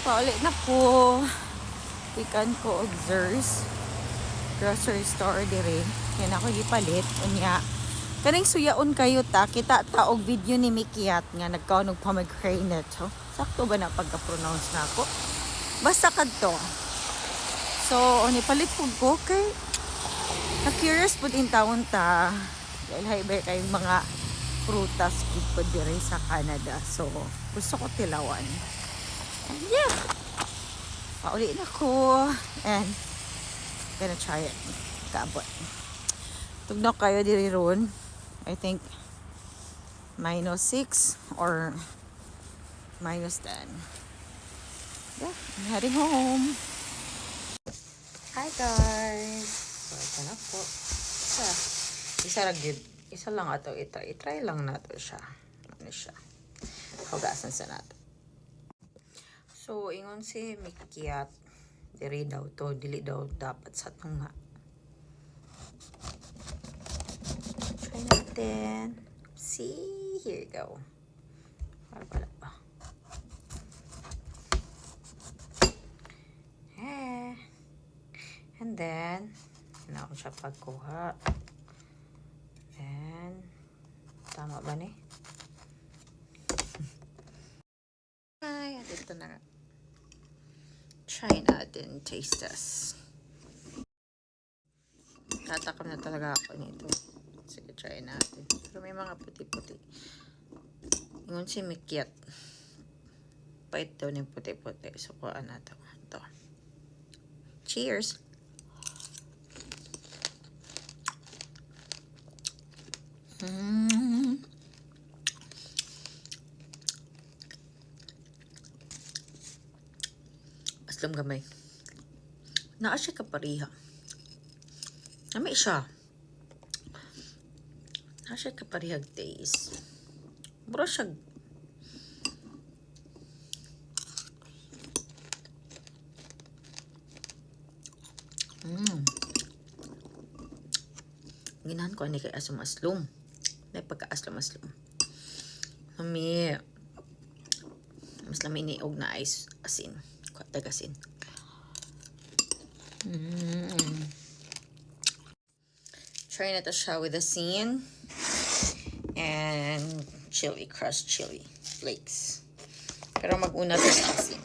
Pauli na po. Ikan ko og Zers. Grocery store dire. Yan ako gipalit. Unya. Kaning suyaon kayo ta. Kita ta og video ni Mikiat nga nagkaon og pomegranate. So, sakto ba na pagka-pronounce na ako? Basta kadto. So, nipalit po ko kay na-curious po din taon ta. Dahil haiber kayong mga prutas po dire sa Canada. So, gusto ko tilawan. And yeah. Pauli na ko. And gonna try it. Kaabot. Tugnaw kayo diri ron. I think -6 or -10. Yeah, I'm heading home. Hi guys. So, ito na po. Isa lang ato ito. I-try lang nato siya. Ano siya? Hugasan sa nato. So, ingon si Mikiat, diri daw to, dili daw dapat sa tunga. Try natin. See, here you go. Wala pa. And then, na ako siya pagkuha. And, tama ba ni? Ay, ito na. Try natin taste test. Tatakam na talaga ako nito. Sige, try natin. Pero may mga puti-puti. Ingon si Mikiat. Pait daw ng puti-puti. So, kuhaan na ito. Cheers! Aslam gamay. Naa siya kapariha. Nami siya. Naa siya kaparihag taste. Bro siya. Ginahan ko ani kay asum-aslum. May pagka-aslum-aslum. Nami. Mas lami ni og na ice asin. Tagasin. Try na to siya with asin and chili, crushed chili flakes. Pero mag-una to sa asin.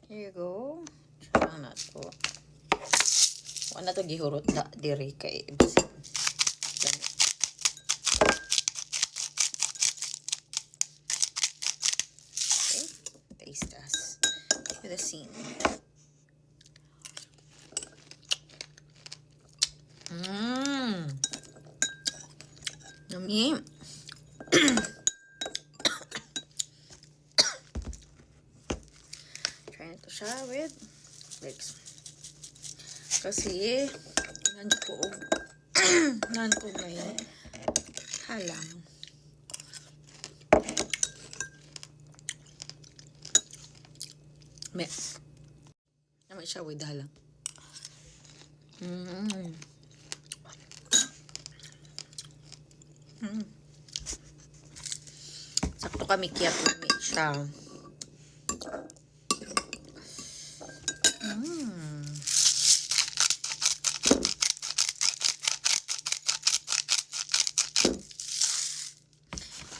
Here you go. Try na to. Wala na to gihurot na diri kay basin. Okay. Taste us. With a scene. Yummy. Try to siya with flakes. Kasi nan ko may halang. Naman siya with halang. Sakto kami kaya tumit siya.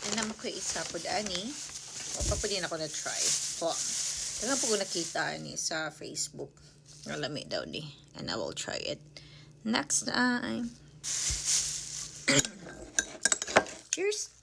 Alam ko isa po ani. O pa din ako na try. Po. Tangan po ko nakita ni sa Facebook. Nalami daw ni. And I will try it next time. Cheers!